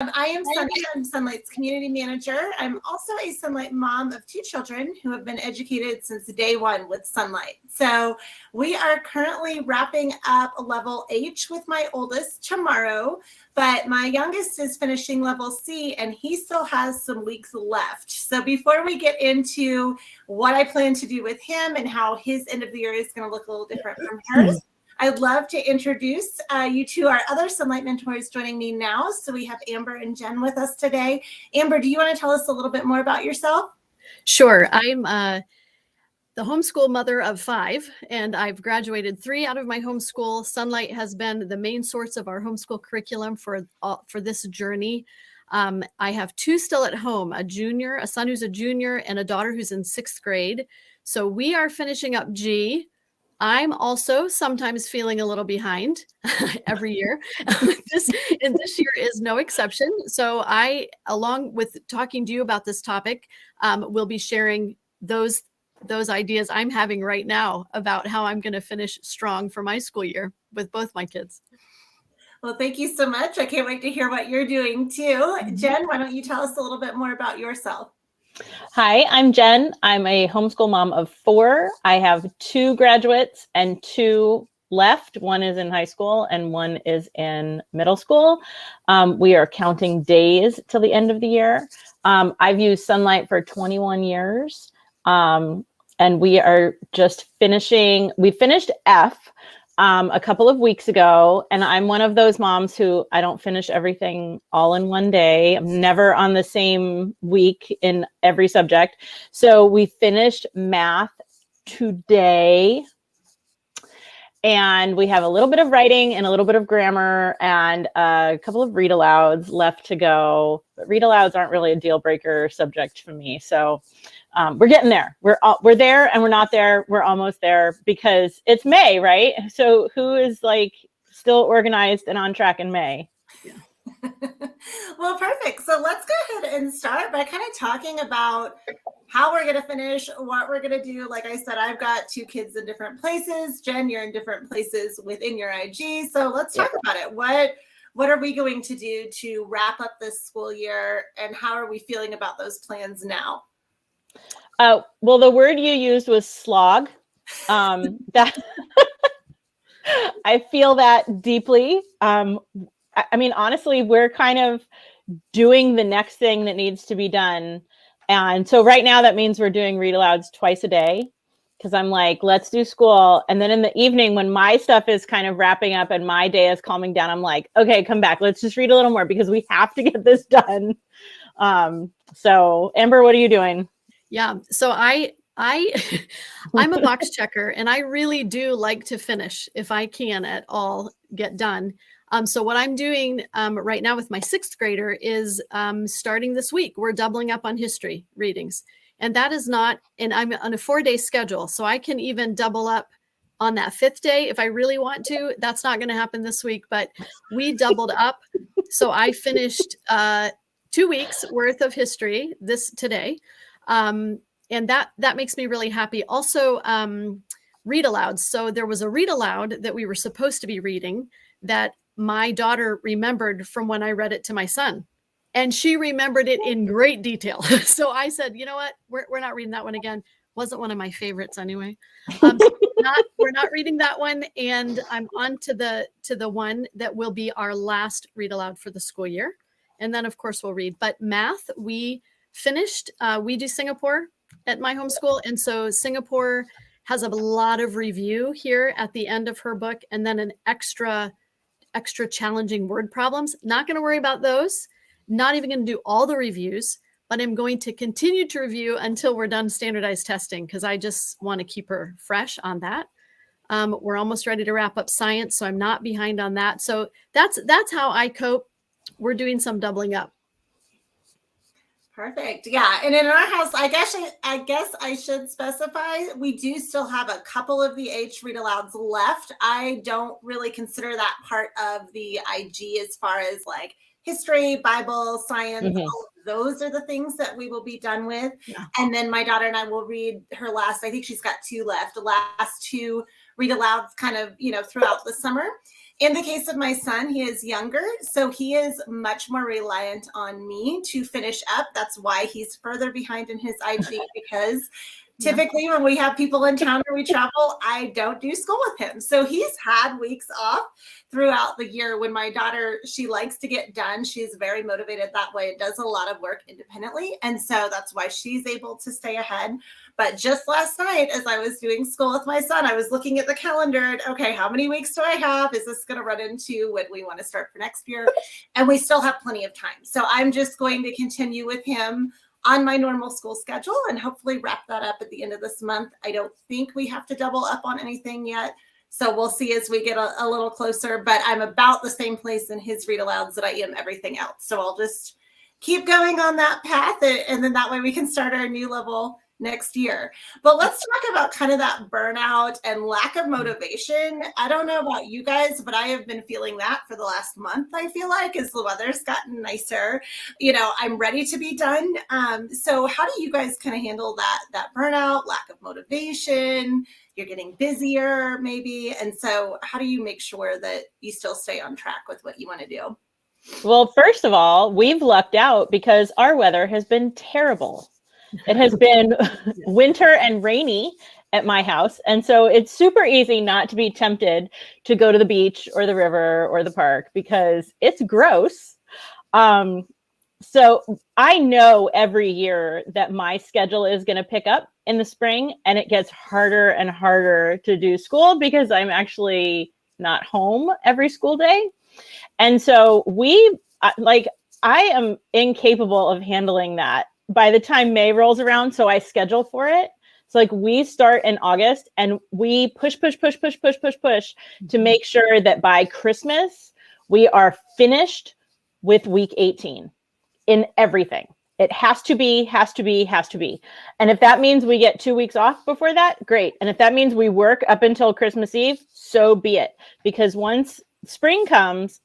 I am Sunny. I'm Sonlight's community manager. I'm also a Sonlight mom of 2 children who have been educated since day one with Sonlight. So we are currently wrapping up level H with my oldest tomorrow, but my youngest is finishing level C and he still has some weeks left. So before we get into what I plan to do with him and how his end of the year is going to look a little different from hers, I'd love to introduce you to our other Sonlight mentors joining me now. So we have Amber and Jen with us today. Amber, do you want to tell us a little bit more about yourself? Sure. I'm the homeschool mother of 5, and I've graduated 3 out of my homeschool. Sonlight has been the main source of our homeschool curriculum for this journey. I have 2 still at home, a son who's a junior, and a daughter who's in 6th grade. So we are finishing up G. I'm also sometimes feeling a little behind every year. This year is no exception. So I, along with talking to you about this topic, will be sharing those ideas I'm having right now about how I'm going to finish strong for my school year with both my kids. Well, thank you so much. I can't wait to hear what you're doing too. Jen, why don't you tell us a little bit more about yourself? Hi, I'm Jen. I'm a homeschool mom of 4. I have 2 graduates and 2 left. One is in high school and one is in middle school. We are counting days till the end of the year. I've used Sonlight for 21 years. And we are just finishing. We finished F a couple of weeks ago, and I'm one of those moms who I don't finish everything all in one day. I'm never on the same week in every subject. So we finished math today, and we have a little bit of writing and a little bit of grammar and a couple of read alouds left to go. But read alouds aren't really a deal breaker subject for me. So we're getting there. We're there and we're not there. We're almost there because it's May, right? So who is like still organized and on track in May? Yeah. Well, perfect. So let's go ahead and start by kind of talking about how we're going to finish, what we're going to do. Like I said, I've got 2 kids in different places. Jen, you're in different places within your IG. So let's talk about it. What are we going to do to wrap up this school year, and how are we feeling about those plans now? Well, the word you used was slog. That I feel that deeply. I mean, honestly, we're kind of doing the next thing that needs to be done. And so right now that means we're doing read alouds twice a day, because I'm like, let's do school. And then in the evening when my stuff is kind of wrapping up and my day is calming down, I'm like, okay, come back. Let's just read a little more because we have to get this done. So Amber, what are you doing? Yeah. So I'm a box checker, and I really do like to finish if I can at all get done. So what I'm doing right now with my 6th grader is starting this week. We're doubling up on history readings, and that is not, and I'm on a 4-day schedule. So I can even double up on that 5th day if I really want to. That's not going to happen this week, but we doubled up. So I finished 2 weeks worth of history today. And that makes me really happy. Also, read alouds. So there was a read aloud that we were supposed to be reading that my daughter remembered from when I read it to my son, and she remembered it in great detail. So I said, you know what, we're not reading that one again. Wasn't one of my favorites anyway. We're not reading that one, and I'm on to the one that will be our last read aloud for the school year, and then of course we'll read. But math, we finished. We do Singapore at my homeschool, and so Singapore has a lot of review here at the end of her book, and then an extra challenging word problems. Not going to worry about those. Not even going to do all the reviews, but I'm going to continue to review until we're done standardized testing, because I just want to keep her fresh on that. We're almost ready to wrap up science, so I'm not behind on that. So that's how I cope. We're doing some doubling up. Perfect. Yeah. And in our house, I guess I should specify, we do still have a couple of the H read alouds left. I don't really consider that part of the IG as far as like history, Bible, science, all of those are the things that we will be done with. Yeah. And then my daughter and I will read her last, I think she's got 2 left, the last 2 read alouds kind of, throughout the summer. In the case of my son, he is younger, so he is much more reliant on me to finish up. That's why he's further behind in his IG, because typically when we have people in town or we travel, I don't do school with him. So he's had weeks off throughout the year. When my daughter, she likes to get done. She's very motivated that way. It does a lot of work independently. And so that's why she's able to stay ahead. But just last night, as I was doing school with my son, I was looking at the calendar and, okay, how many weeks do I have? Is this going to run into when we want to start for next year? And we still have plenty of time. So I'm just going to continue with him on my normal school schedule and hopefully wrap that up at the end of this month. I don't think we have to double up on anything yet. So we'll see as we get a little closer, but I'm about the same place in his read alouds that I am everything else. So I'll just keep going on that path, and then that way we can start our new level next year. But let's talk about kind of that burnout and lack of motivation. I don't know about you guys, but I have been feeling that for the last month. I feel like as the weather's gotten nicer, I'm ready to be done. So how do you guys kind of handle that burnout, lack of motivation? You're getting busier maybe. And so how do you make sure that you still stay on track with what you want to do? Well, first of all, we've lucked out because our weather has been terrible. It has been winter and rainy at my house. And so it's super easy not to be tempted to go to the beach or the river or the park because it's gross. So I know every year that my schedule is going to pick up in the spring, and it gets harder and harder to do school because I'm actually not home every school day. And so I am incapable of handling that by the time May rolls around. So I schedule for it. So we start in August and we push to make sure that by Christmas, we are finished with week 18 in everything. It has to be. And if that means we get 2 weeks off before that, great. And if that means we work up until Christmas Eve, so be it. Because once spring comes,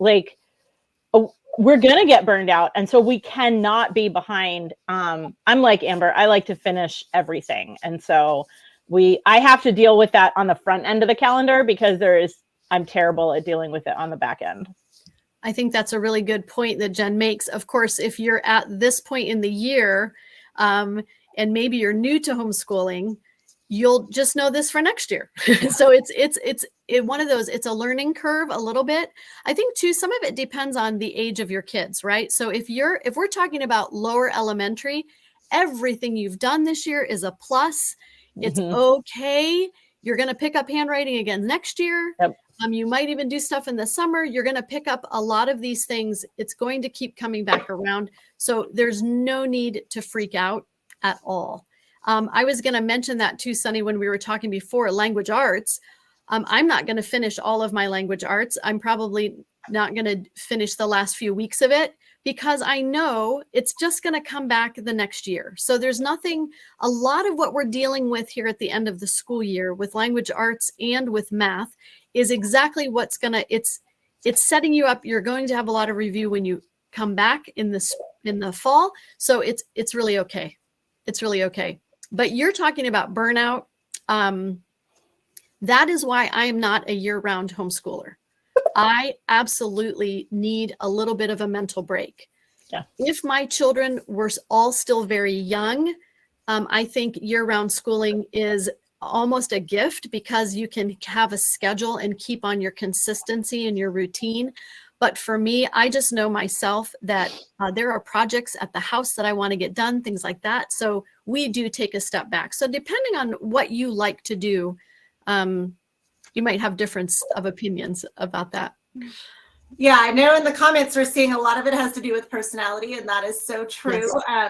we're going to get burned out. And so we cannot be behind. I'm like Amber, I like to finish everything. And so I have to deal with that on the front end of the calendar because I'm terrible at dealing with it on the back end. I think that's a really good point that Jen makes. Of course, if you're at this point in the year, and maybe you're new to homeschooling, you'll just know this for next year. So it's one of those, it's a learning curve a little bit. I think too, some of it depends on the age of your kids, right? So if we're talking about lower elementary, everything you've done this year is a plus. It's okay. You're going to pick up handwriting again next year. Yep. You might even do stuff in the summer. You're going to pick up a lot of these things. It's going to keep coming back around. So there's no need to freak out at all. I was going to mention that too, Sunny, when we were talking before, language arts. I'm not going to finish all of my language arts. I'm probably not going to finish the last few weeks of it because I know it's just going to come back the next year. So there's a lot of what we're dealing with here at the end of the school year with language arts and with math is exactly it's setting you up. You're going to have a lot of review when you come back in the fall. So it's really okay. It's really okay. But you're talking about burnout. That is why I am not a year-round homeschooler. I absolutely need a little bit of a mental break. Yeah. If my children were all still very young, I think year-round schooling is almost a gift because you can have a schedule and keep on your consistency and your routine. But for me, I just know myself that there are projects at the house that I want to get done, things like that. So we do take a step back. So depending on what you like to do, you might have difference of opinions about that. Yeah, I know in the comments we're seeing a lot of it has to do with personality, and that is so true.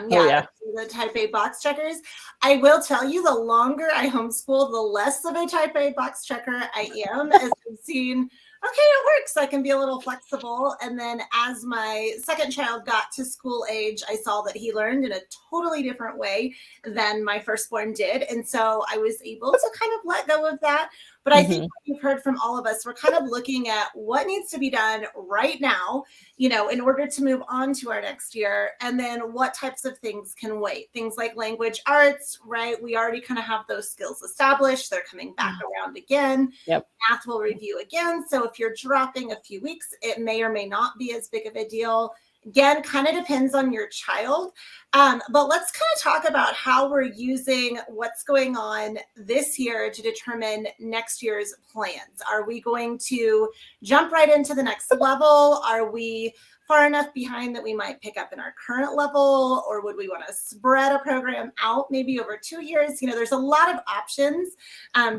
Yes. The type A box checkers. I will tell you, the longer I homeschool, the less of a type A box checker I am, as I've seen. Okay, it works. I can be a little flexible. And then as my second child got to school age, I saw that he learned in a totally different way than my firstborn did. And so I was able to kind of let go of that. But I think what you've heard from all of us, we're kind of looking at what needs to be done right now, in order to move on to our next year. And then what types of things can wait. Things like language arts, right? We already kind of have those skills established. They're coming back around again. Yep. Math will review again. So if you're dropping a few weeks, it may or may not be as big of a deal. Again, kind of depends on your child. But let's kind of talk about how we're using what's going on this year to determine next year's plans. Are we going to jump right into the next level? Are we far enough behind that we might pick up in our current level? Or would we want to spread a program out maybe over 2 years? There's a lot of options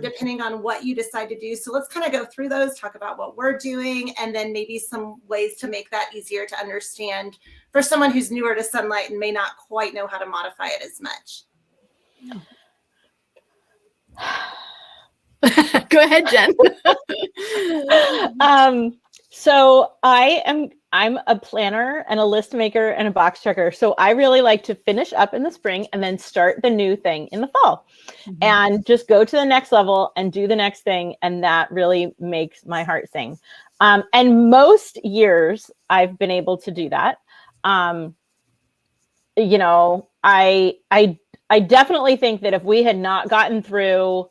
depending on what you decide to do. So let's kind of go through those, talk about what we're doing, and then maybe some ways to make that easier to understand for someone who's newer to Sonlight and may not quite know how to modify it as much. Go ahead, Jen. So I'm a planner and a list maker and a box checker. So I really like to finish up in the spring and then start the new thing in the fall and just go to the next level and do the next thing. And that really makes my heart sing. And most years I've been able to do that. I definitely think that if we had not gotten through,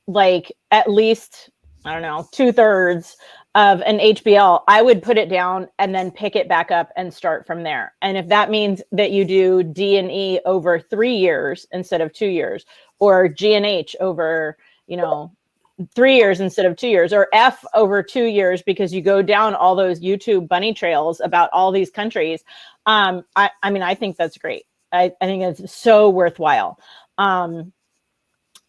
like at least, I don't know, 2/3 of an HBL, I would put it down and then pick it back up and start from there. And if that means that you do D and E over 3 years instead of 2 years, or G and H over, 3 years instead of 2 years, or F over 2 years, because you go down all those YouTube bunny trails about all these countries. I think that's great. I think it's so worthwhile.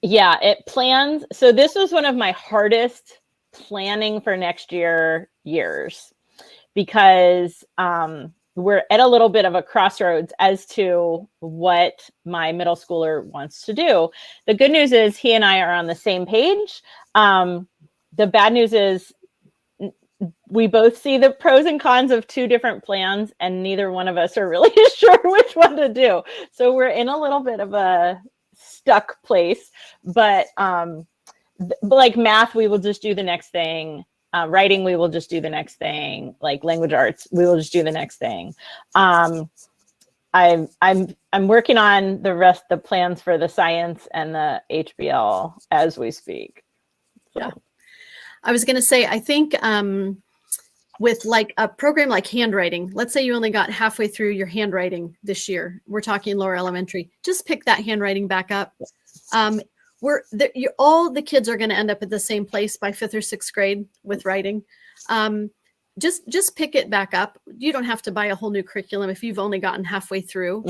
It plans. So this was one of my hardest planning for next years, because we're at a little bit of a crossroads as to what my middle schooler wants to do. The good news is he and I are on the same page. The bad news is we both see the pros and cons of two different plans, and neither one of us are really sure which one to do. So we're in a little bit of a stuck place, but like math, we will just do the next thing. Writing, we will just do the next thing. Like language arts, we will just do the next thing. I'm working on the plans for the science and the HBL as we speak. So. Yeah. I was going to say, I think with like a program like handwriting, let's say you only got halfway through your handwriting this year. We're talking lower elementary. Just pick that handwriting back up. All the kids are going to end up at the same place by 5th or 6th grade with writing. Just pick it back up. You don't have to buy a whole new curriculum if you've only gotten halfway through.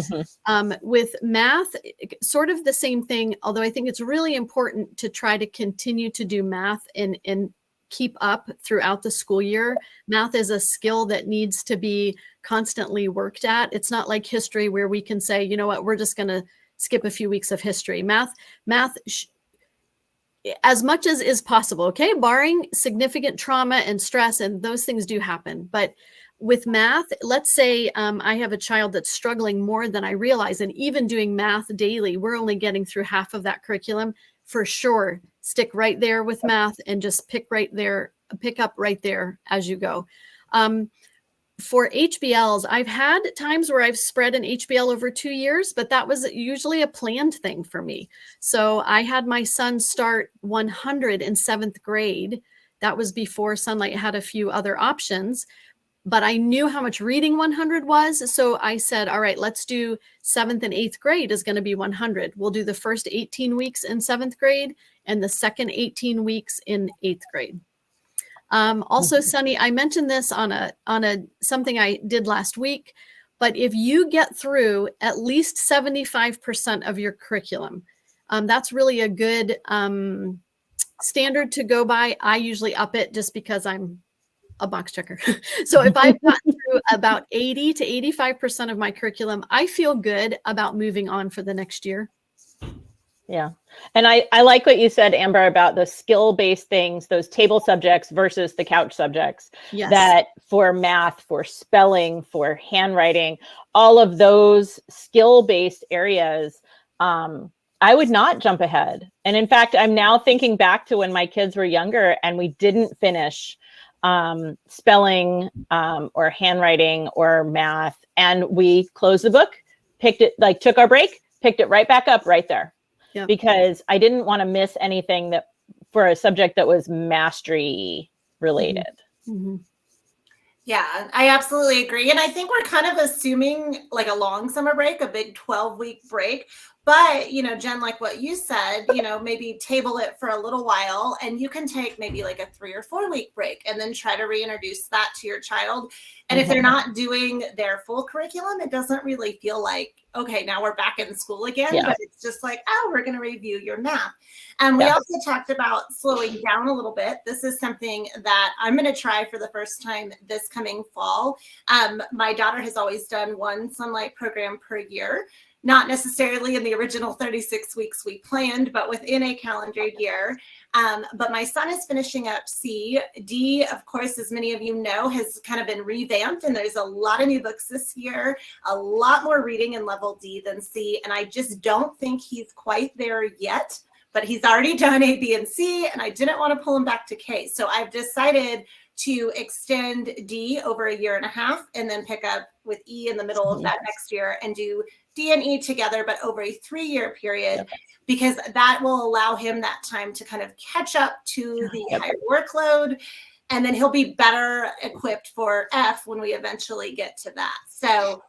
With math, sort of the same thing, although I think it's really important to try to continue to do math and keep up throughout the school year. Math is a skill that needs to be constantly worked at. It's not like history where we can say, you know what, we're just going to skip a few weeks of history. Math, as much as is possible, okay, barring significant trauma and stress, and those things do happen. But with math, let's say I have a child that's struggling more than I realize, and even doing math daily, we're only getting through half of that curriculum. For sure, stick right there with math and just pick up right there as you go. For HBLs, I've had times where I've spread an HBL over 2 years, but that was usually a planned thing for me. So I had my son start 100 in 7th grade. That was before Sonlight had a few other options, but I knew how much reading 100 was. So I said, all right, let's do 7th and 8th grade is going to be 100. We'll do the first 18 weeks in 7th grade and the second 18 weeks in 8th grade. Also, Sunny, I mentioned this on something I did last week, but if you get through at least 75% of your curriculum, that's really a good standard to go by. I usually up it just because I'm a box checker. So if I've gotten through about 80 to 85% of my curriculum, I feel good about moving on for the next year. Yeah. And I like what you said, Amber, about the skill-based things, those table subjects versus the couch subjects. Yes. That for math, for spelling, for handwriting, all of those skill-based areas, I would not jump ahead. And in fact, I'm now thinking back to when my kids were younger and we didn't finish spelling or handwriting or math. And we closed the book, picked it, like took our break, picked it right back up right there. Yep. Because I didn't want to miss anything that for a subject that was mastery related. Mm-hmm. Yeah, I absolutely agree. And I think we're kind of assuming like a long summer break, a big 12-week break. But, you know, Jen, like what you said, you know, maybe table it for a little while and you can take maybe like a 3 or 4 week break and then try to reintroduce that to your child. And if they're not doing their full curriculum, it doesn't really feel like, okay, now we're back in school again, but it's just like, oh, we're going to review your math. And we also talked about slowing down a little bit. This is something that I'm going to try for the first time this coming fall. My daughter has always done one Sonlight program per year. Not necessarily in the original 36 weeks we planned, but within a calendar year. But my son is finishing up C. D, of course, as many of you know, has kind of been revamped, and there's a lot of new books this year, a lot more reading in level D than C, and I just don't think he's quite there yet, but he's already done A, B, and C, and I didn't want to pull him back to K. So I've decided to extend D over a year and a half and then pick up with E in the middle of that next year and do D and E together, but over a 3-year period, because that will allow him that time to kind of catch up to the higher workload. And then he'll be better equipped for F when we eventually get to that. So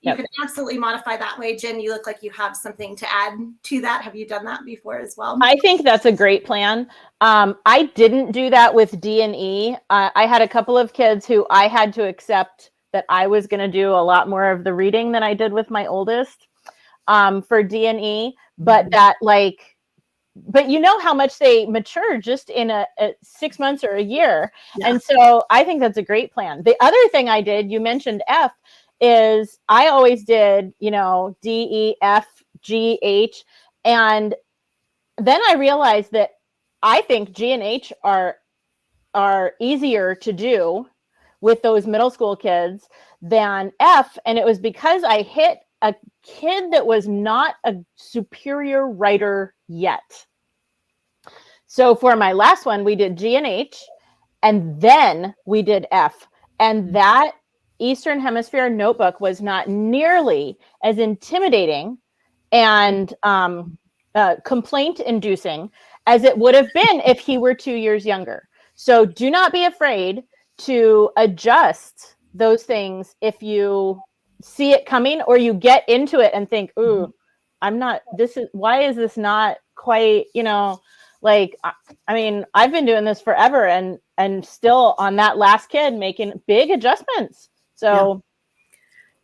you can absolutely modify that way. Jen, you look like you have something to add to that. Have you done that before as well? I think that's a great plan. I didn't do that with D and E. I had a couple of kids who I had to accept that I was going to do a lot more of the reading than I did with my oldest for D and E. But but you know how much they mature just in a 6 months or a year. Yeah. And so I think that's a great plan. The other thing I did, you mentioned F, is I always did, you know, D, E, F, G, H. And then I realized that I think G and H are easier to do with those middle school kids than F. And it was because I hit a kid that was not a superior writer yet. So for my last one, we did G and H, and then we did F. And that Eastern Hemisphere notebook was not nearly as intimidating and complaint inducing as it would have been if he were 2 years younger. So do not be afraid to adjust those things if you see it coming or you get into it and think, ooh, why is this not quite, you know, like, I mean, I've been doing this forever and still on that last kid making big adjustments. So,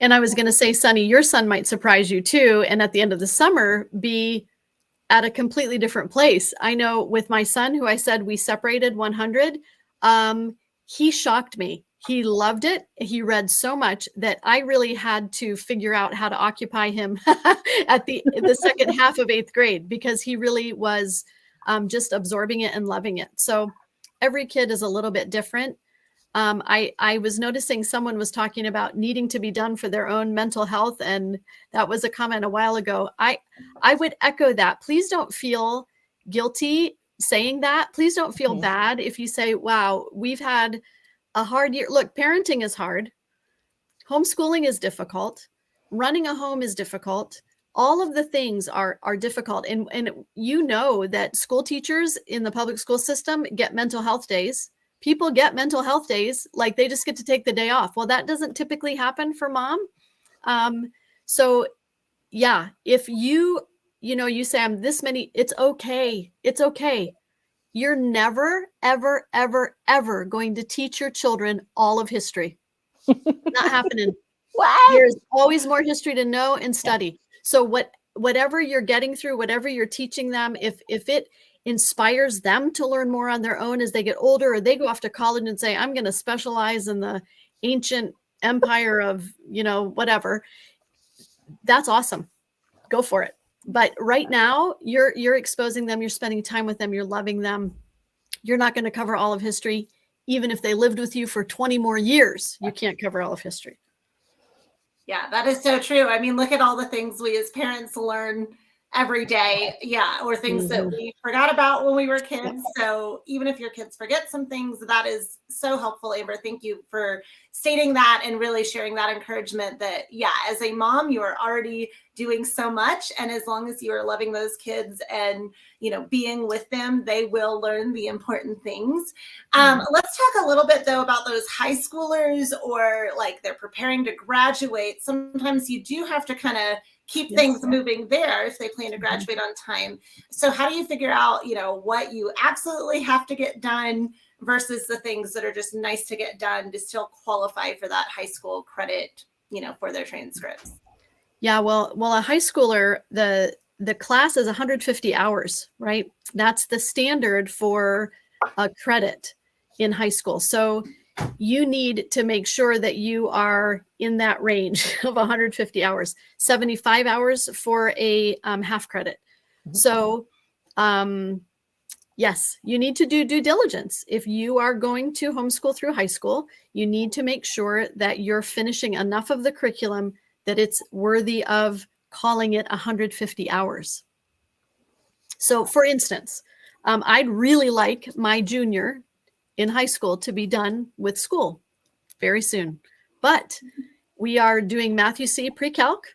and I was going to say, Sunny, your son might surprise you too. And at the end of the summer, be at a completely different place. I know with my son, who I said we separated 100, he shocked me. He loved it. He read so much that I really had to figure out how to occupy him at the second half of 8th grade, because he really was just absorbing it and loving it. So every kid is a little bit different. I was noticing someone was talking about needing to be done for their own mental health. And that was a comment a while ago. I would echo that. Please don't feel guilty saying that. Please don't feel bad if you say, wow, we've had a hard year. Look, parenting is hard. Homeschooling is difficult. Running a home is difficult. All of the things are difficult. And you know that school teachers in the public school system get mental health days. People get mental health days, like they just get to take the day off. Well, that doesn't typically happen for mom. So yeah, if you say I'm this many, it's okay. It's okay. You're never, ever, ever, ever going to teach your children all of history. Not happening. What? There's always more history to know and study. So whatever you're getting through, whatever you're teaching them, if it inspires them to learn more on their own as they get older, or they go off to college and say, I'm going to specialize in the ancient empire of, whatever, that's awesome. Go for it. But right now you're exposing them, you're spending time with them, you're loving them. You're not going to cover all of history. Even if they lived with you for 20 more years, you can't cover all of history. Yeah, that is so true. I mean, look at all the things we as parents learn every day. Yeah. Or things that we forgot about when we were kids. So even if your kids forget some things, that is so helpful, Amber. Thank you for stating that and really sharing that encouragement that, yeah, as a mom, you are already doing so much. And as long as you are loving those kids and, being with them, they will learn the important things. Let's talk a little bit though about those high schoolers, or like they're preparing to graduate. Sometimes you do have to kind of keep things moving there if they plan to graduate on time. So how do you figure out, what you absolutely have to get done versus the things that are just nice to get done to still qualify for that high school credit, for their transcripts? Yeah, well, a high schooler, the class is 150 hours, right? That's the standard for a credit in high school. So you need to make sure that you are in that range of 150 hours, 75 hours for a half credit. So yes, you need to do due diligence. If you are going to homeschool through high school, you need to make sure that you're finishing enough of the curriculum that it's worthy of calling it 150 hours. So for instance, I'd really like my junior in high school to be done with school very soon. But we are doing Math UC pre-calc,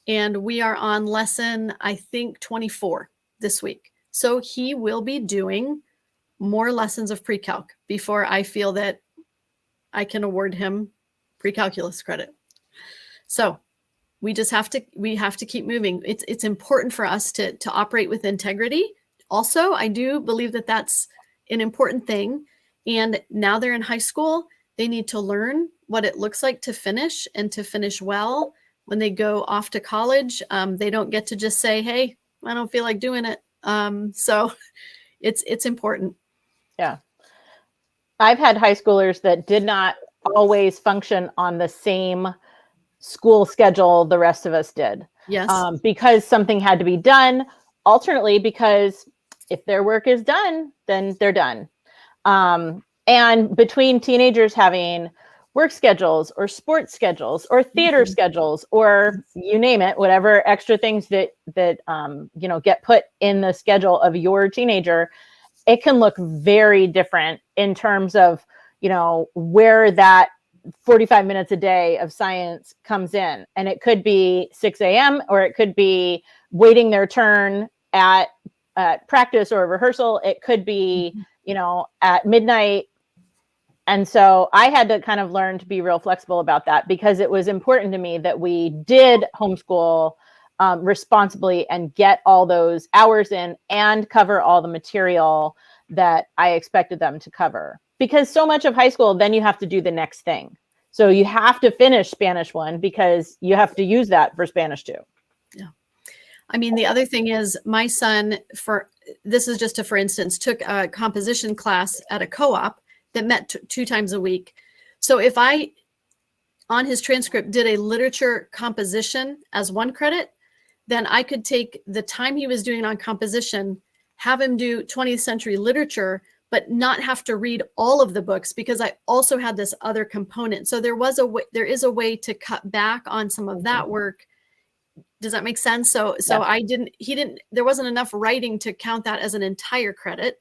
and we are on lesson, I think, 24 this week. So he will be doing more lessons of pre-calc before I feel that I can award him pre-calculus credit. So we have to keep moving. It's important for us to operate with integrity. Also, I do believe that that's an important thing. And now they're in high school, they need to learn what it looks like to finish and to finish well. When they go off to college, they don't get to just say, hey, I don't feel like doing it. So it's important. Yeah. I've had high schoolers that did not always function on the same school schedule the rest of us did. Yes. Because something had to be done. Alternately, because if their work is done, then they're done. And between teenagers having work schedules or sports schedules or theater schedules, or you name it, whatever extra things that get put in the schedule of your teenager, it can look very different in terms of, where that 45 minutes a day of science comes in. And it could be 6 a.m. or it could be waiting their turn at practice or rehearsal. It could be, at midnight. And so I had to kind of learn to be real flexible about that, because it was important to me that we did homeschool responsibly and get all those hours in and cover all the material that I expected them to cover. Because so much of high school, then you have to do the next thing. So you have to finish Spanish 1 because you have to use that for Spanish 2. Yeah. I mean, the other thing is my son, for instance, took a composition class at a co-op that met 2 times a week. So if I, on his transcript, did a literature composition as 1 credit, then I could take the time he was doing on composition, have him do 20th century literature, but not have to read all of the books, because I also had this other component. So there is a way to cut back on some of that work. Does that make sense? So yeah. There wasn't enough writing to count that as an entire credit.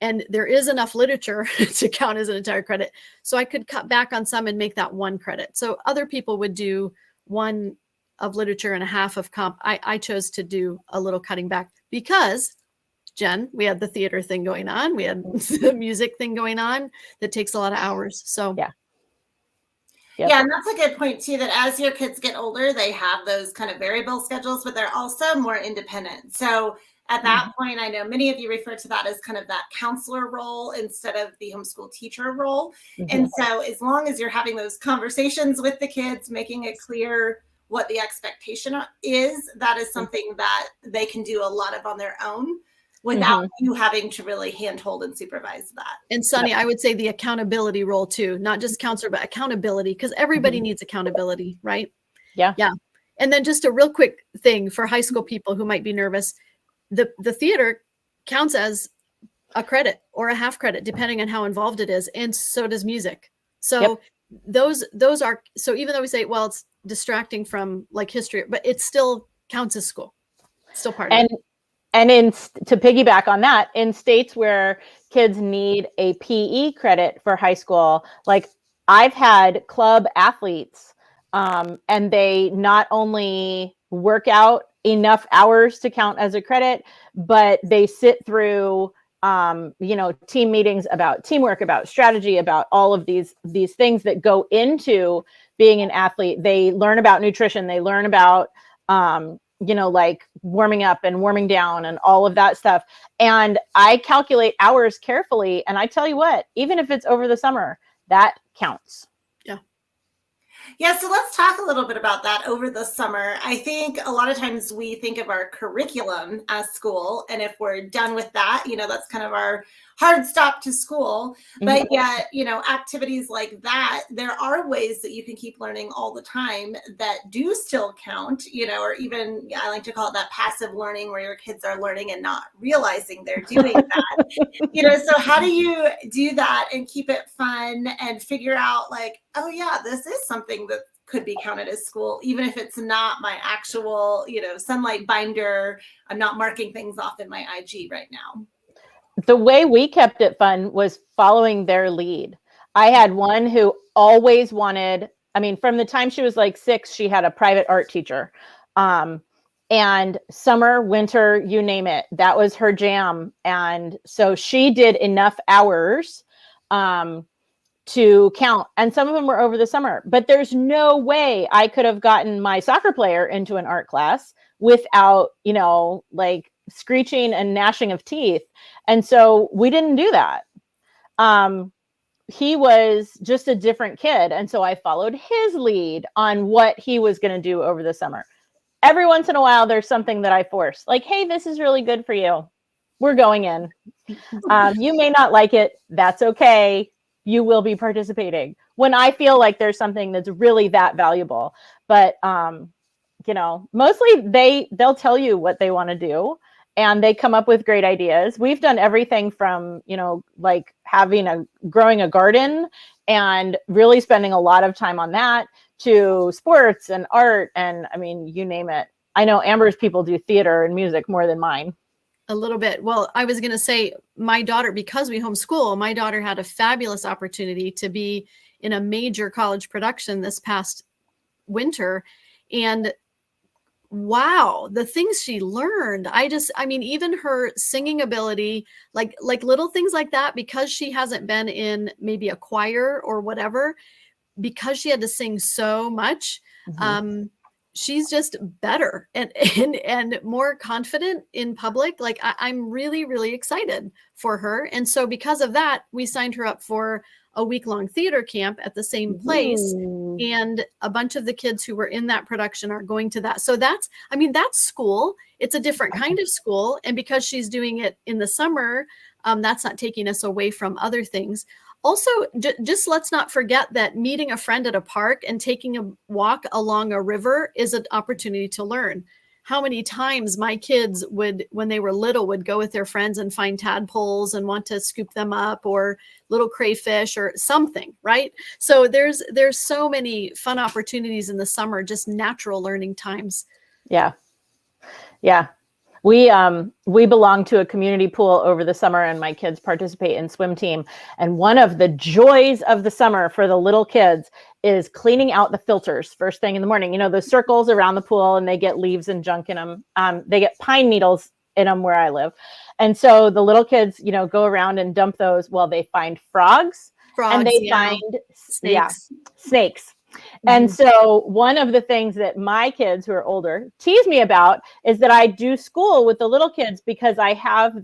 And there is enough literature to count as an entire credit. So I could cut back on some and make that 1 credit. So other people would do 1 of literature and a half of comp. I chose to do a little cutting back because, Jen, we had the theater thing going on. We had the music thing going on that takes a lot of hours. So yeah. Yep. Yeah, and that's a good point too, that as your kids get older, they have those kind of variable schedules, but they're also more independent. So at that point, I know many of you refer to that as kind of that counselor role instead of the homeschool teacher role. And so as long as you're having those conversations with the kids, making it clear what the expectation is, that is something that they can do a lot of on their own without you having to really handhold and supervise that. And Sunny, I would say the accountability role too, not just counselor, but accountability, because everybody needs accountability, right? Yeah. Yeah. And then just a real quick thing for high school people who might be nervous, the theater counts as a credit or a half credit, depending on how involved it is. And so does music. So those are, so even though we say, well, it's distracting from like history, but it still counts as school. Still part of it. And to piggyback on that, in states where kids need a PE credit for high school, like I've had club athletes, and they not only work out enough hours to count as a credit, but they sit through team meetings about teamwork, about strategy, about all of these things that go into being an athlete. They learn about nutrition, they learn about like warming up and warming down and all of that stuff. And I calculate hours carefully. And I tell you what, even if it's over the summer, that counts. Yeah, so let's talk a little bit about that over the summer. I think a lot of times we think of our curriculum as school, and if we're done with that, that's kind of our hard stop to school. But yet, activities like that, there are ways that you can keep learning all the time that do still count, or even, I like to call it that passive learning, where your kids are learning and not realizing they're doing that. So how do you do that and keep it fun and figure out like, oh yeah, this is something that could be counted as school, even if it's not my actual, Sonlight binder. I'm not marking things off in my IG right now. The way we kept it fun was following their lead. I had one who always wanted, from the time she was like 6, she had a private art teacher. And summer, winter, you name it, that was her jam. And so she did enough hours to count. And some of them were over the summer. But there's no way I could have gotten my soccer player into an art class without, like screeching and gnashing of teeth. And so we didn't do that. He was just a different kid. And so I followed his lead on what he was going to do over the summer. Every once in a while, there's something that I force, like, hey, this is really good for you. We're going in. You may not like it. That's okay. You will be participating when I feel like there's something that's really that valuable. But, mostly they'll tell you what they want to do. And they come up with great ideas. We've done everything from, like growing a garden and really spending a lot of time on that, to sports and art. And you name it. I know Amber's people do theater and music more than mine. A little bit. Well, I was going to say my daughter, because we homeschool, my daughter had a fabulous opportunity to be in a major college production this past winter. And wow, the things she learned. Even her singing ability, like little things like that, because she hasn't been in maybe a choir or whatever, because she had to sing so much, she's just better and more confident in public. Like I'm really, really excited for her. And so because of that, we signed her up for a week-long theater camp at the same place. And a bunch of the kids who were in that production are going to that. So that's school. It's a different kind of school. And because she's doing it in the summer, that's not taking us away from other things. Also, just let's not forget that meeting a friend at a park and taking a walk along a river is an opportunity to learn. How many times my kids would, when they were little, would go with their friends and find tadpoles and want to scoop them up, or little crayfish or something, right? So there's so many fun opportunities in the summer, just natural learning times. Yeah. We belong to a community pool over the summer, and my kids participate in swim team. And one of the joys of the summer for the little kids is cleaning out the filters first thing in the morning. The circles around the pool, and they get leaves and junk in them. They get pine needles in them where I live. And so the little kids, go around and dump those. Well, they find frogs and they find snakes. And so one of the things that my kids who are older tease me about is that I do school with the little kids, because I have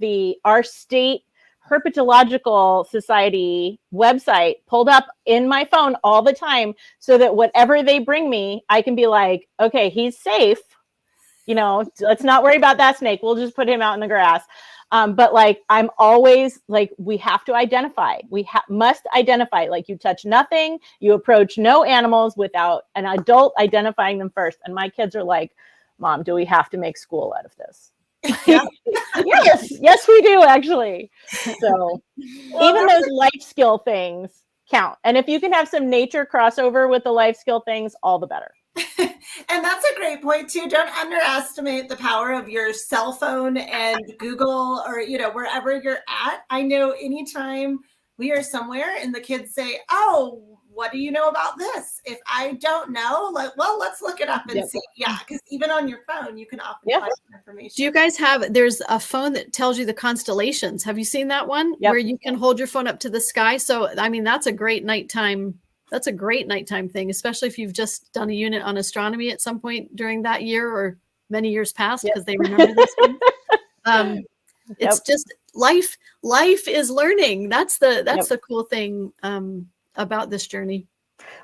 our state Herpetological Society website pulled up in my phone all the time, so that whatever they bring me, I can be like, okay, he's safe. Let's not worry about that snake. We'll just put him out in the grass. But like, I'm always like, we have to identify. We must identify. Like, you touch nothing. You approach no animals without an adult identifying them first. And my kids are like, Mom, do we have to make school out of this? Yes, we do, actually. So even those life skill things count. And if you can have some nature crossover with the life skill things, all the better. And that's a great point too. Don't underestimate the power of your cell phone and Google or, wherever you're at. I know anytime we are somewhere and the kids say, oh, what do you know about this? If I don't know, let's look it up and Yep. see. Yeah, because even on your phone, you can often Yep. find information. Do you guys there's a phone that tells you the constellations. Have you seen that one? Yep. Where you can hold your phone up to the sky? So, I mean, that's a great nighttime thing, especially if you've just done a unit on astronomy at some point during that year or many years past, because they remember this one. It's just life is learning. That's the cool thing about this journey.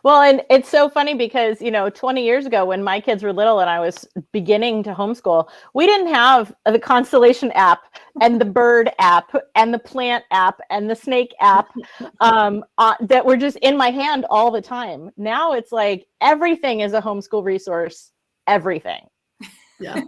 Well, and it's so funny because, 20 years ago when my kids were little and I was beginning to homeschool, we didn't have the constellation app and the bird app and the plant app and the snake app that were just in my hand all the time. Now it's like everything is a homeschool resource, everything. Yeah,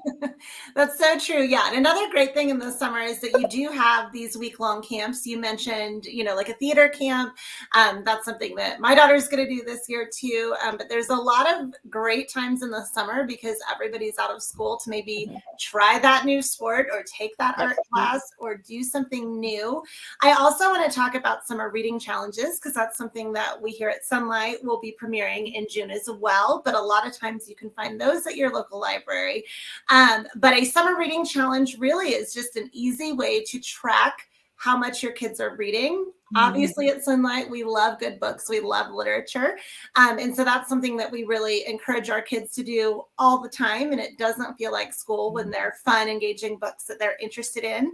that's so true. Yeah. And another great thing in the summer is that you do have these week-long camps. You mentioned, like a theater camp. That's something that my daughter's going to do this year too. But there's a lot of great times in the summer because everybody's out of school to maybe try that new sport or take that art class or do something new. I also want to talk about summer reading challenges because that's something that we here at Sonlight will be premiering in June as well. But a lot of times you can find those at your local library. But a summer reading challenge really is just an easy way to track how much your kids are reading. Obviously at Sonlight, we love good books. We love literature. And so that's something that we really encourage our kids to do all the time. And it doesn't feel like school when they're fun, engaging books that they're interested in.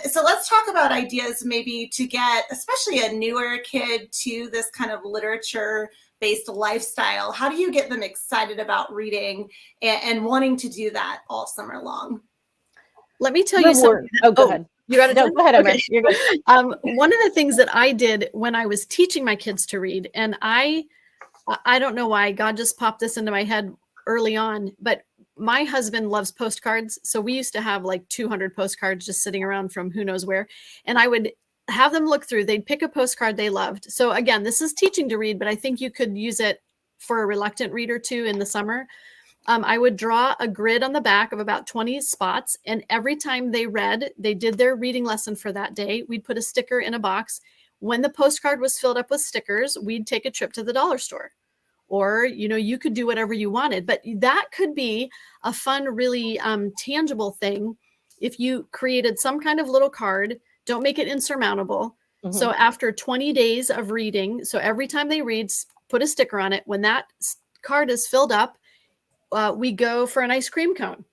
So let's talk about ideas maybe to get, especially a newer kid to this kind of literature-based lifestyle. How do you get them excited about reading and wanting to do that all summer long? Let me tell you something. Oh, go ahead. You got it? No, go ahead, Emma. Okay. You're good. One of the things that I did when I was teaching my kids to read, and I don't know why God just popped this into my head early on, but my husband loves postcards. So we used to have like 200 postcards just sitting around from who knows where. And I would have them look through. They'd pick a postcard they loved. So again, this is teaching to read, but I think you could use it for a reluctant reader too in the summer. I would draw a grid on the back of about 20 spots. And every time they did their reading lesson for that day, we'd put a sticker in a box. When the postcard was filled up with stickers, we'd take a trip to the dollar store. Or, you could do whatever you wanted. But that could be a fun, really tangible thing if you created some kind of little card. Don't make it insurmountable. Mm-hmm. So after 20 days of reading, so every time they read, put a sticker on it. When that card is filled up, we go for an ice cream cone.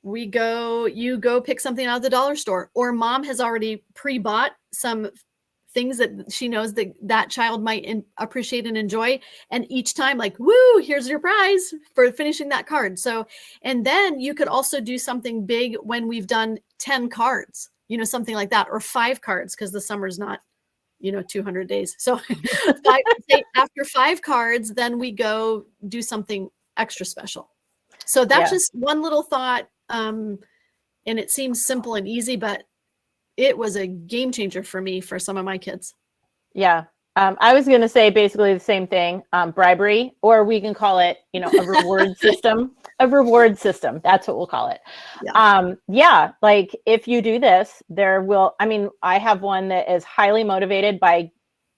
You go pick something out of the dollar store, or mom has already pre-bought some things that she knows that child might appreciate and enjoy. And each time like, woo, here's your prize for finishing that card. So, and then you could also do something big when we've done 10 cards, something like that, or 5 cards, because the summer's not, 200 days. So after 5 cards, then we go do something extra special. So that's just one little thought. And it seems simple and easy, but it was a game changer for me for some of my kids. Yeah. I was going to say basically the same thing, bribery, or we can call it, a reward system. A reward system. That's what we'll call it. Yeah. Like if you do this, I have one that is highly motivated by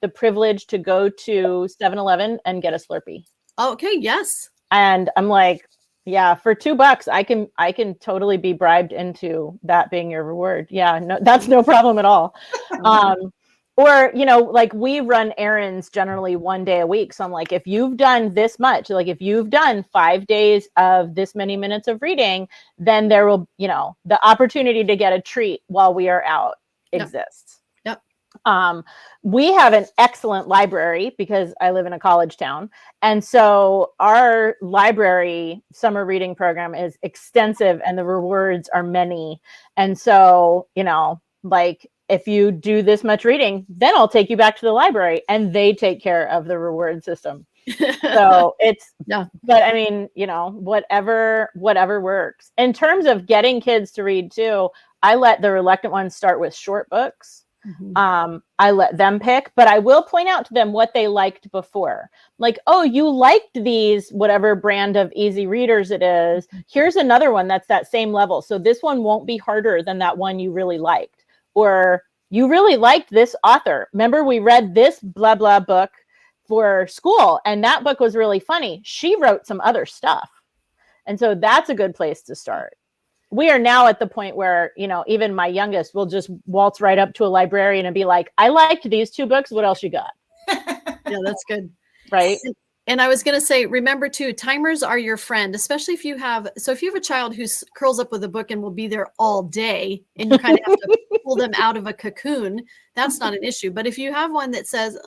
the privilege to go to 7-Eleven and get a Slurpee. Okay. Yes. And I'm like, yeah, for $2, I can totally be bribed into that being your reward. Yeah, no, that's no problem at all. Or, like we run errands generally 1 day a week. So I'm like, if you've done this much, like if you've done 5 days of this many minutes of reading, then there will, the opportunity to get a treat while we are out exists. Yep. We have an excellent library because I live in a college town. And so our library summer reading program is extensive and the rewards are many. And so, like if you do this much reading, then I'll take you back to the library and they take care of the reward system. So it's, but I mean, whatever works. In terms of getting kids to read too, I let the reluctant ones start with short books. I let them pick, but I will point out to them what they liked before. Like, oh, you liked these, whatever brand of easy readers it is. Here's another one that's that same level. So this one won't be harder than that one you really liked. Or you really liked this author. Remember, we read this blah, blah book for school, and that book was really funny. She wrote some other stuff. And so that's a good place to start. We are now at the point where, you know, even my youngest will just waltz right up to a librarian and be like, I liked these 2 books. What else you got? Yeah, that's good. Right. And I was going to say, remember too, timers are your friend, especially if you have a child who curls up with a book and will be there all day and you kind of have to pull them out of a cocoon, that's not an issue. But if you have one that says,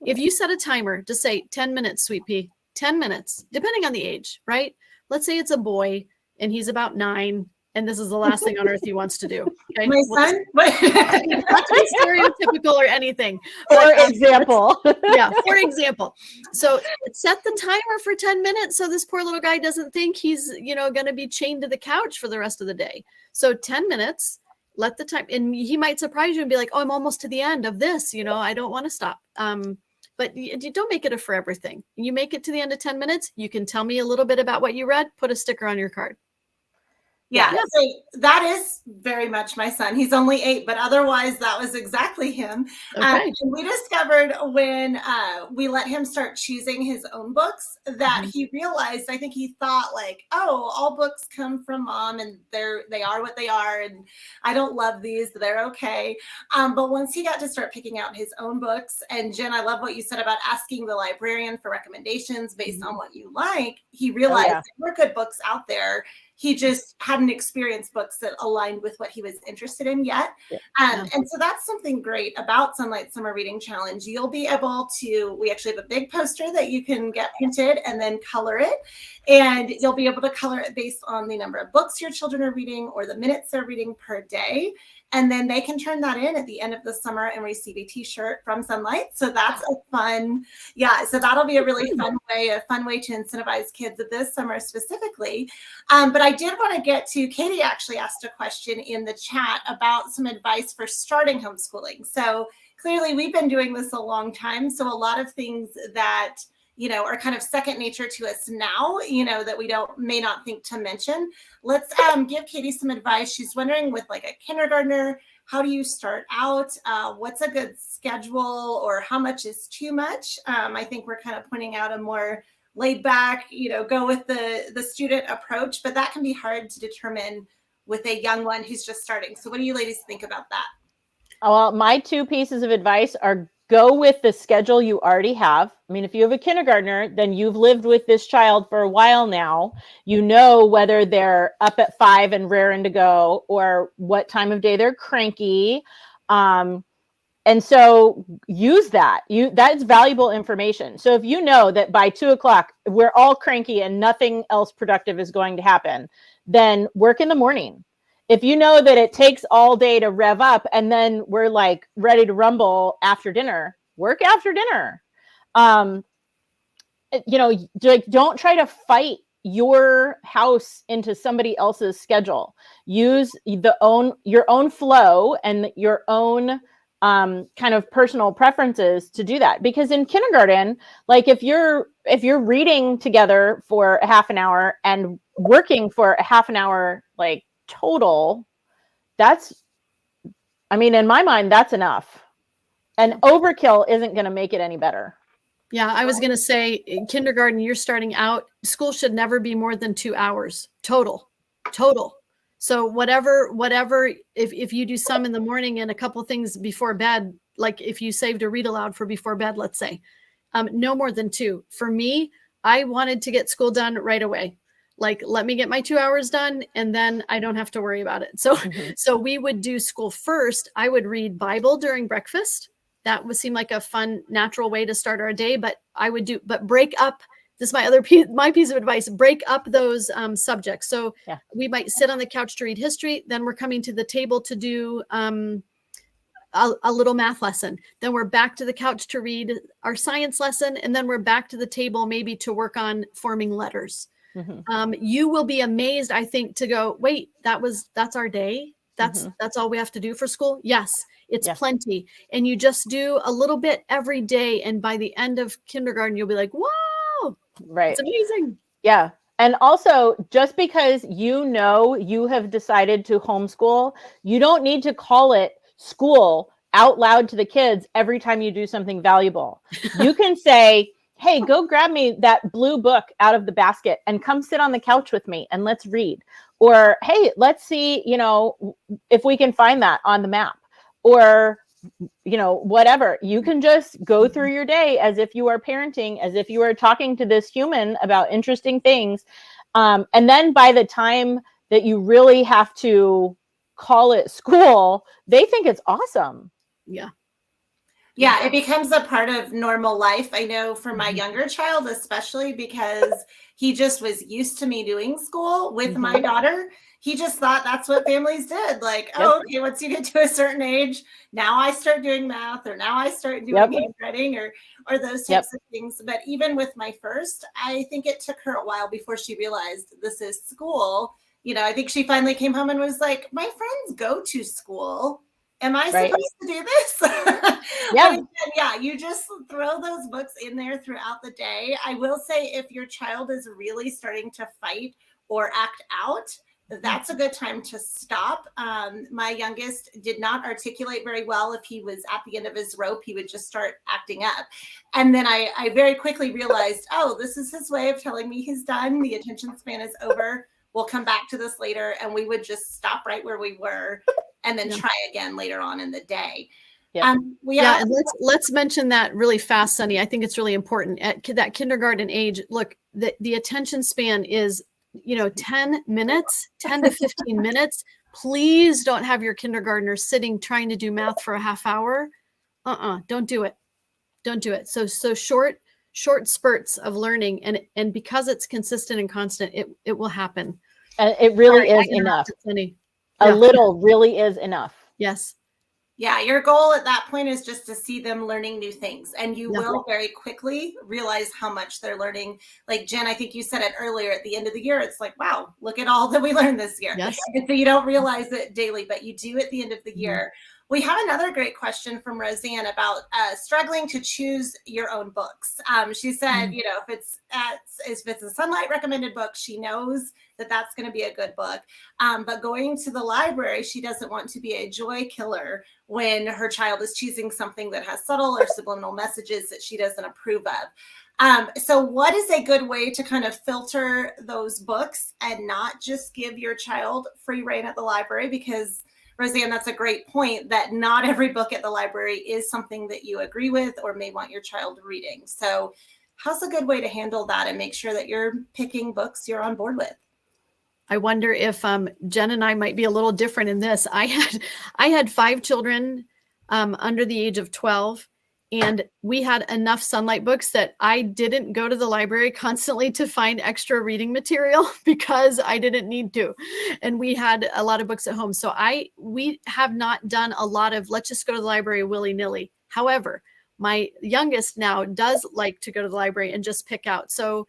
if you set a timer to say 10 minutes, sweet pea, 10 minutes, depending on the age, right? Let's say it's a boy and he's about 9 and this is the last thing on earth he wants to do. Okay. My son? Not to be stereotypical or anything. For example. For example. So set the timer for 10 minutes so this poor little guy doesn't think he's, going to be chained to the couch for the rest of the day. So 10 minutes, let the time, and he might surprise you and be like, oh, I'm almost to the end of this. I don't want to stop. But you don't make it a forever thing. You make it to the end of 10 minutes. You can tell me a little bit about what you read, put a sticker on your card. Yeah, so that is very much my son. He's only 8, but otherwise that was exactly him. Okay. And we discovered when we let him start choosing his own books that he realized, I think he thought like, oh, all books come from mom and they are what they are. And I don't love these, they're okay. But once he got to start picking out his own books, and Jen, I love what you said about asking the librarian for recommendations based on what you like, he realized there were good books out there. He just hadn't experienced books that aligned with what he was interested in yet. And so that's something great about Sonlight Summer Reading Challenge. You'll be able to, we actually have a big poster that you can get printed and then color it. And you'll be able to color it based on the number of books your children are reading or the minutes they're reading per day. And then they can turn that in at the end of the summer and receive a t-shirt from Sonlight. So that's a fun, so that'll be a really fun way to incentivize kids this summer specifically. But I did want to get to, Katie actually asked a question in the chat about some advice for starting homeschooling. So clearly we've been doing this a long time. So a lot of things that are kind of second nature to us now, that we may not think to mention. Let's give Katie some advice. She's wondering with like a kindergartner, how do you start out? What's a good schedule or how much is too much? I think we're kind of pointing out a more laid back, go with the student approach, but that can be hard to determine with a young one who's just starting. So what do you ladies think about that? Well, my 2 pieces of advice are go with the schedule you already have. I mean, if you have a kindergartner, then you've lived with this child for a while now. You know whether they're up at 5 and raring to go or what time of day they're cranky. And so use that. That's valuable information. So if you know that by 2:00, we're all cranky and nothing else productive is going to happen, then work in the morning. If you know that it takes all day to rev up and then we're like ready to rumble after dinner, work after dinner. Don't try to fight your house into somebody else's schedule. Use your own flow and your own kind of personal preferences to do that. Because in kindergarten, like if you're reading together for a half an hour and working for a half an hour, like total, in my mind, that's enough. And overkill isn't going to make it any better. Yeah, I was going to say in kindergarten, you're starting out, school should never be more than 2 hours total. So whatever, if you do some in the morning and a couple things before bed, like if you saved a read aloud for before bed, let's say, no more than 2. For me, I wanted to get school done right away. Like, let me get my 2 hours done and then I don't have to worry about it. So, so we would do school first. I would read Bible during breakfast. That would seem like a fun, natural way to start our day, but break up. This is my piece of advice, break up those subjects. So we might sit on the couch to read history. Then we're coming to the table to do a little math lesson. Then we're back to the couch to read our science lesson. And then we're back to the table, maybe to work on forming letters. You will be amazed, I think, to go, wait, that's our day. That's all we have to do for school. Yes, it's Yeah. plenty. And you just do a little bit every day. And by the end of kindergarten, you'll be like, wow, Right. it's amazing. Yeah. And also, just because you have decided to homeschool, you don't need to call it school out loud to the kids every time you do something valuable. You can say, hey, go grab me that blue book out of the basket and come sit on the couch with me and let's read. Or, hey, let's see, if we can find that on the map. Or, whatever. You can just go through your day as if you are parenting, as if you are talking to this human about interesting things. And then by the time that you really have to call it school, they think it's awesome. Yeah. Yeah, it becomes a part of normal life. I know for my younger child, especially because he just was used to me doing school with my daughter. He just thought that's what families did. Like, oh, okay, once you get to a certain age, now I start doing math, or now I start doing handwriting, or those types of things. But even with my first, I think it took her a while before she realized this is school. I think she finally came home and was like, my friends go to school. Am I supposed to do this? Yeah, you just throw those books in there throughout the day. I will say, if your child is really starting to fight or act out, that's a good time to stop. My youngest did not articulate very well. If he was at the end of his rope, he would just start acting up. And then I very quickly realized, oh, this is his way of telling me he's done. The attention span is over. We'll come back to this later. And we would just stop right where we were and then try again later on in the day. And let's mention that really fast, Sunny. I think it's really important at that kindergarten age. Look, the attention span is, 10 minutes, 10 to 15 minutes. Please don't have your kindergartner sitting trying to do math for a half hour. Don't do it. Don't do it. So short spurts of learning, and because it's consistent and constant, it will happen. And it really is enough. A little really is enough. Yes. Yeah, your goal at that point is just to see them learning new things, and you will very quickly realize how much they're learning. Like Jen, I think you said it earlier, at the end of the year, it's like, wow, look at all that we learned this year. Yes. And so you don't realize it daily, but you do at the end of the year. We have another great question from Roseanne about struggling to choose your own books. She said, if it's a Sonlight recommended book, she knows that that's going to be a good book. But going to the library, she doesn't want to be a joy killer when her child is choosing something that has subtle or subliminal messages that she doesn't approve of. So what is a good way to kind of filter those books and not just give your child free reign at the library? Because Roseanne, that's a great point, that not every book at the library is something that you agree with or may want your child reading. So how's a good way to handle that and make sure that you're picking books you're on board with? I wonder if Jen and I might be a little different in this. I had 5 children under the age of 12, and we had enough Sonlight books that I didn't go to the library constantly to find extra reading material because I didn't need to. And we had a lot of books at home. So we have not done a lot of, let's just go to the library willy-nilly. However, my youngest now does like to go to the library and just pick out. So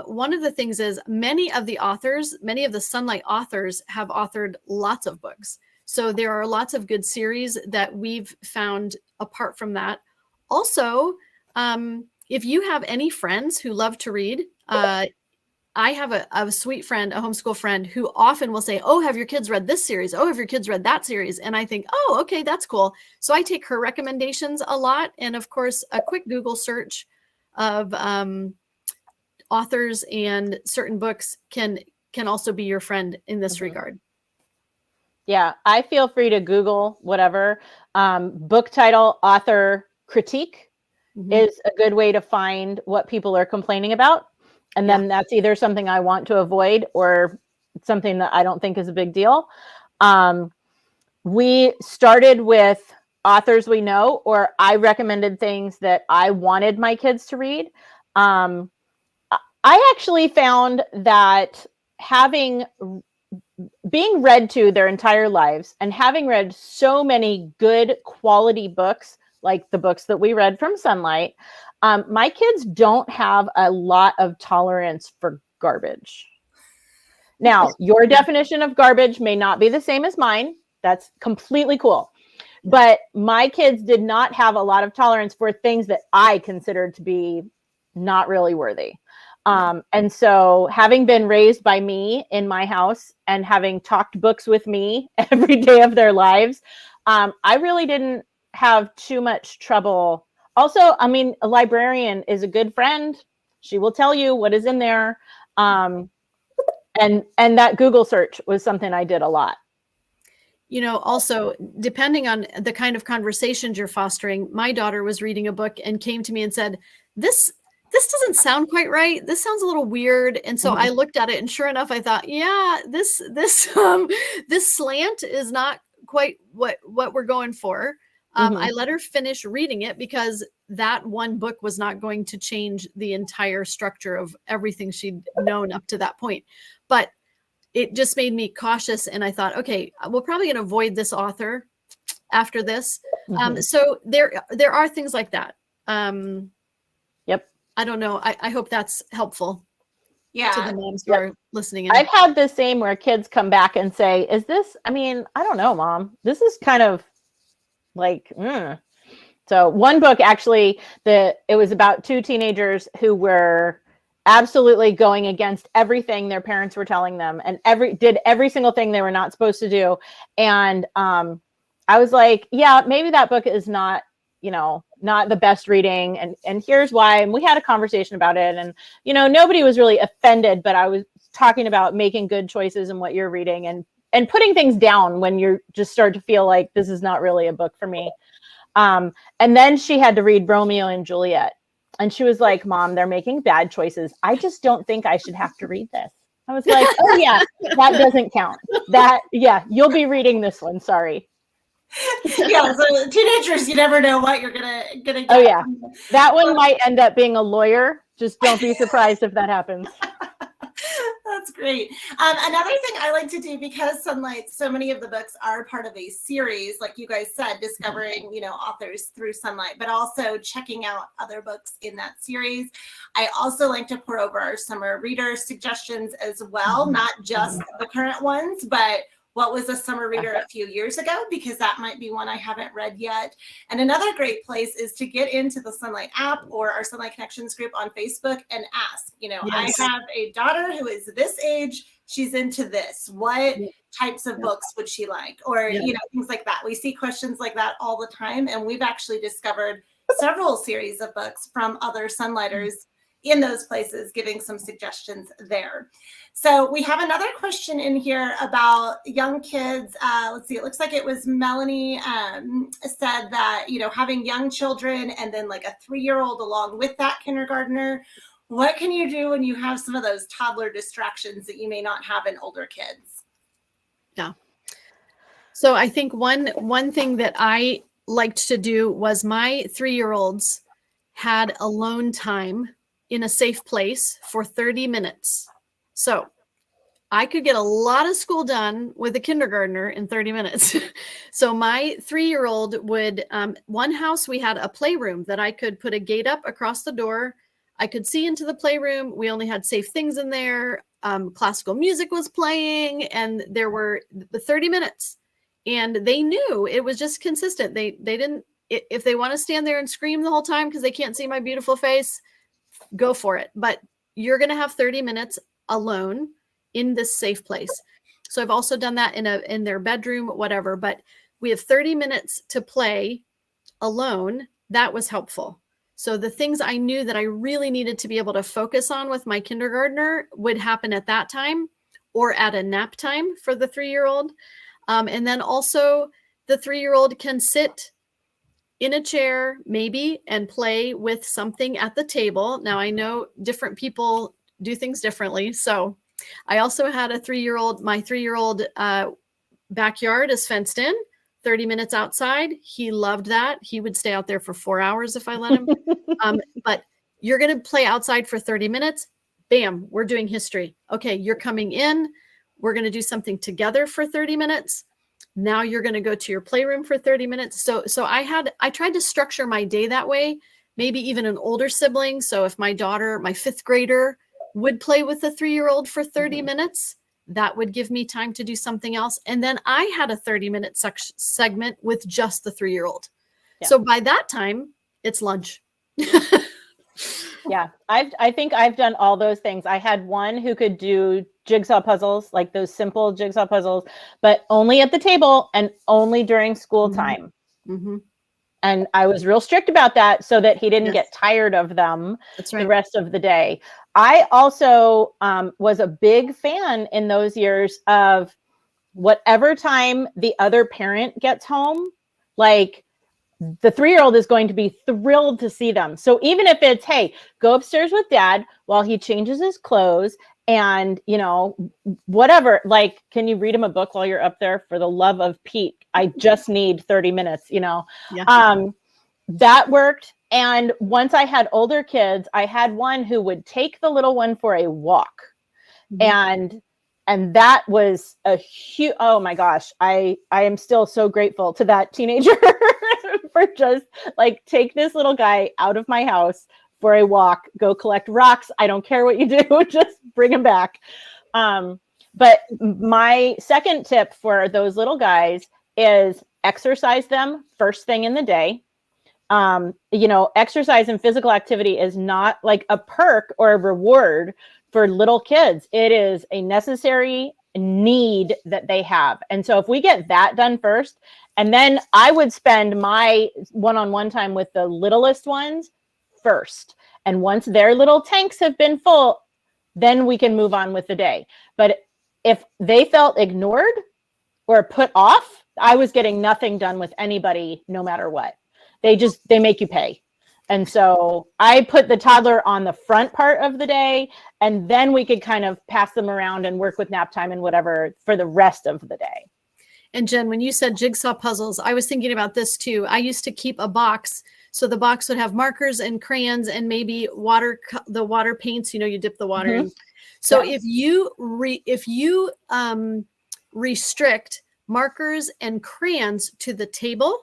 one of the things is many of the Sonlight authors have authored lots of books. So there are lots of good series that we've found apart from that. Also, if you have any friends who love to read, I have a sweet friend, a homeschool friend, who often will say, oh, have your kids read this series? Oh, have your kids read that series? And I think, oh, okay, that's cool. So I take her recommendations a lot. And of course, a quick Google search of authors and certain books can also be your friend in this regard. Yeah, I feel free to Google whatever. Book title, author, critique is a good way to find what people are complaining about. And then that's either something I want to avoid or something that I don't think is a big deal. We started with authors we know, or I recommended things that I wanted my kids to read. I actually found that being read to their entire lives and having read so many good quality books, like the books that we read from Sonlight, my kids don't have a lot of tolerance for garbage. Now, your definition of garbage may not be the same as mine. That's completely cool. But my kids did not have a lot of tolerance for things that I considered to be not really worthy. And so having been raised by me in my house and having talked books with me every day of their lives, I really didn't have too much trouble. Also, I mean, a librarian is a good friend. She will tell you what is in there. And that Google search was something I did a lot. Also, depending on the kind of conversations you're fostering, my daughter was reading a book and came to me and said, this doesn't sound quite right. This sounds a little weird. And so I looked at it, and sure enough, I thought, yeah, this slant is not quite what we're going for. I let her finish reading it because that one book was not going to change the entire structure of everything she'd known up to that point. But it just made me cautious. And I thought, okay, we're probably going to avoid this author after this. So there are things like that. Yep. I don't know. I hope that's helpful. Yeah. To the moms who are listening in. I've had the same where kids come back and say, is this, I mean, I don't know, Mom, this is kind of like, So one book, actually, it was about two teenagers who were absolutely going against everything their parents were telling them and did every single thing they were not supposed to do. And I was like, yeah, maybe that book is not, not the best reading. And here's why. And we had a conversation about it. And, nobody was really offended, but I was talking about making good choices in what you're reading and putting things down when you just start to feel like this is not really a book for me. And then she had to read Romeo and Juliet. And she was like, Mom, they're making bad choices. I just don't think I should have to read this. I was like, oh yeah, that doesn't count. You'll be reading this one. Sorry. Yeah, so teenagers, you never know what you're gonna get. Oh yeah, that one might end up being a lawyer. Just don't be surprised if that happens. That's great. Another thing I like to do, because Sonlight, so many of the books are part of a series, like you guys said, discovering, authors through Sonlight, but also checking out other books in that series. I also like to pour over our summer reader suggestions as well, not just the current ones, but what was a summer reader a few years ago, because that might be one I haven't read yet. And another great place is to get into the Sonlight app or our Sonlight Connections group on Facebook and ask, Yes. I have a daughter who is this age, she's into this. What types of books would she like? Or, things like that. We see questions like that all the time. And we've actually discovered several series of books from other Sonlighters in those places, giving some suggestions there. So we have another question in here about young kids. Let's see, it looks like it was Melanie said that, having young children and then like a 3-year-old along with that kindergartner, what can you do when you have some of those toddler distractions that you may not have in older kids? Yeah. So I think one thing that I liked to do was my 3-year-olds had alone time in a safe place for 30 minutes. So I could get a lot of school done with a kindergartner in 30 minutes. So my 3-year-old would, one house, we had a playroom that I could put a gate up across the door. I could see into the playroom. We only had safe things in there. Classical music was playing, and there were the 30 minutes. And they knew it was just consistent. They didn't, if they want to stand there and scream the whole time because they can't see my beautiful face, go for it. But you're going to have 30 minutes alone in this safe place. So I've also done that in their bedroom, whatever, but we have 30 minutes to play alone. That was helpful. So the things I knew that I really needed to be able to focus on with my kindergartner would happen at that time or at a nap time for the 3-year-old. And then also the 3-year-old can sit in a chair maybe and play with something at the table. Now I know different people do things differently. So I also had my 3-year-old backyard is fenced in, 30 minutes outside. He loved that. He would stay out there for 4 hours if I let him. But you're going to play outside for 30 minutes. Bam, we're doing history. Okay, you're coming in. We're going to do something together for 30 minutes. Now you're going to go to your playroom for 30 minutes. So I tried to structure my day that way, maybe even an older sibling. So if my daughter, my 5th grader, would play with a 3-year-old for 30 minutes, that would give me time to do something else. And then I had a 30-minute segment with just the 3-year-old. Yeah. So by that time, it's lunch. Yeah, I think I've done all those things. I had one who could do jigsaw puzzles, like those simple jigsaw puzzles, but only at the table and only during school time. Mm-hmm. And I was real strict about that so that he didn't Yes. get tired of them That's right. the rest of the day. I also was a big fan in those years of whatever time the other parent gets home, like the 3-year-old is going to be thrilled to see them. So even if it's, hey, go upstairs with dad while he changes his clothes and, you know, whatever, like, can you read him a book while you're up there? For the love of Pete, I just need 30 minutes, you know. Yeah. That worked. And once I had older kids, I had one who would take the little one for a walk. Mm-hmm. And that was a huge, oh my gosh, I am still so grateful to that teenager for just like, take this little guy out of my house for a walk, go collect rocks. I don't care what you do, just bring him back. But my second tip for those little guys is exercise them first thing in the day. You know, exercise and physical activity is not like a perk or a reward for little kids. It is a necessary need that they have. And so if we get that done first, and then I would spend my one-on-one time with the littlest ones first. And once their little tanks have been full, then we can move on with the day. But if they felt ignored or put off, I was getting nothing done with anybody, no matter what. They make you pay. And so I put the toddler on the front part of the day, and then we could kind of pass them around and work with nap time and whatever for the rest of the day. And Jen, when you said jigsaw puzzles, I was thinking about this too. I used to keep a box. So the box would have markers and crayons and maybe the water paints, you know, you dip the water in. So if you restrict markers and crayons to the table,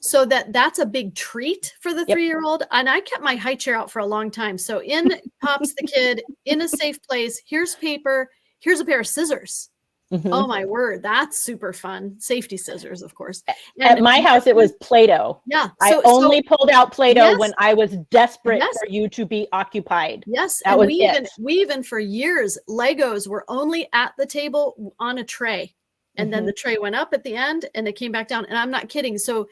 so that's a big treat for the 3-year-old. And I kept my high chair out for a long time. So in pops the kid in a safe place. Here's paper. Here's a pair of scissors. Mm-hmm. Oh my word. That's super fun. Safety scissors, of course. At my house, it was Play-Doh. Yeah. I only pulled out Play-Doh when I was desperate for you to be occupied. Yes. That and was we even for years, Legos were only at the table on a tray. And then the tray went up at the end and it came back down. And I'm not kidding. So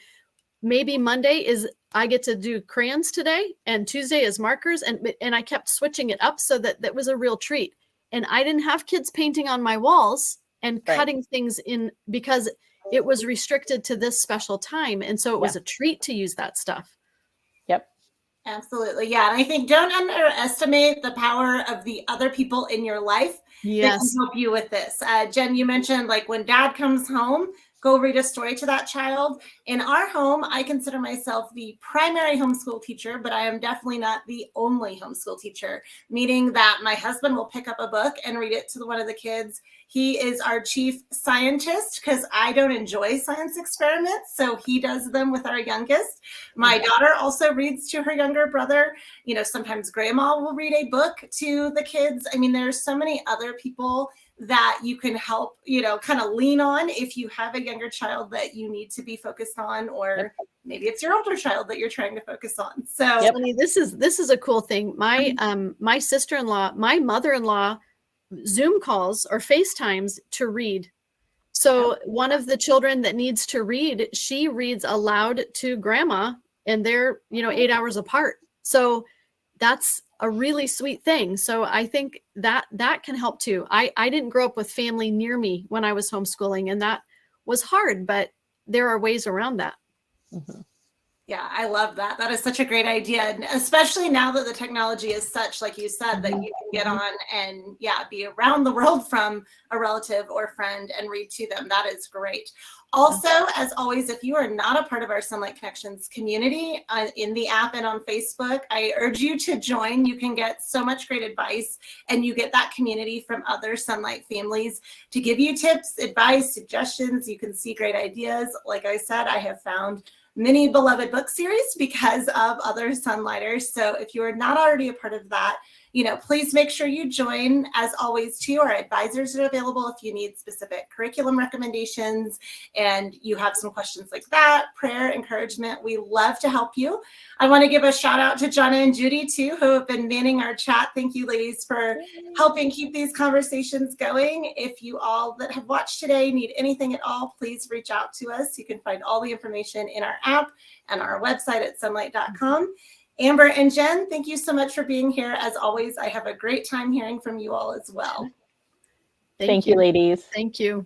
maybe Monday is I get to do crayons today and Tuesday is markers. And I kept switching it up so that was a real treat. And I didn't have kids painting on my walls and cutting things in because it was restricted to this special time. And so it was a treat to use that stuff. Yep. Absolutely. Yeah. And I think don't underestimate the power of the other people in your life that can help you with this. Jen, you mentioned like when dad comes home, go read a story to that child. In our home, I consider myself the primary homeschool teacher, but I am definitely not the only homeschool teacher, meaning that my husband will pick up a book and read it to one of the kids. He is our chief scientist because I don't enjoy science experiments, so he does them with our youngest. My daughter also reads to her younger brother. You know, sometimes grandma will read a book to the kids. I mean, there's so many other people that you can help, you know, kind of lean on if you have a younger child that you need to be focused on, or maybe it's your older child that you're trying to focus on. So I mean, this is a cool thing. My sister-in-law, my mother-in-law Zoom calls or FaceTimes to read. So one of the children that needs to read, she reads aloud to grandma, and they're, 8 hours apart. So that's a really sweet thing. So I think that can help too. I didn't grow up with family near me when I was homeschooling, and that was hard, but there are ways around that. Mm-hmm. Yeah, I love that. That is such a great idea. And especially now that the technology is such, like you said, that you can get on and be around the world from a relative or friend and read to them. That is great. Also, as always, if you are not a part of our Sonlight Connections community in the app and on Facebook, I urge you to join. You can get so much great advice, and you get that community from other Sonlight families to give you tips, advice, suggestions. You can see great ideas. Like I said, I have found many beloved book series because of other Sonlighters. So if you are not already a part of that, please make sure you join. As always, too, our advisors are available if you need specific curriculum recommendations and you have some questions like that, prayer, encouragement. We love to help you. I want to give a shout out to Jonna and Judy, too, who have been manning our chat. Thank you, ladies, for helping keep these conversations going. If you all that have watched today need anything at all, please reach out to us. You can find all the information in our app and our website at sonlight.com. Amber and Jen, thank you so much for being here. As always, I have a great time hearing from you all as well. Thank you, ladies. Thank you.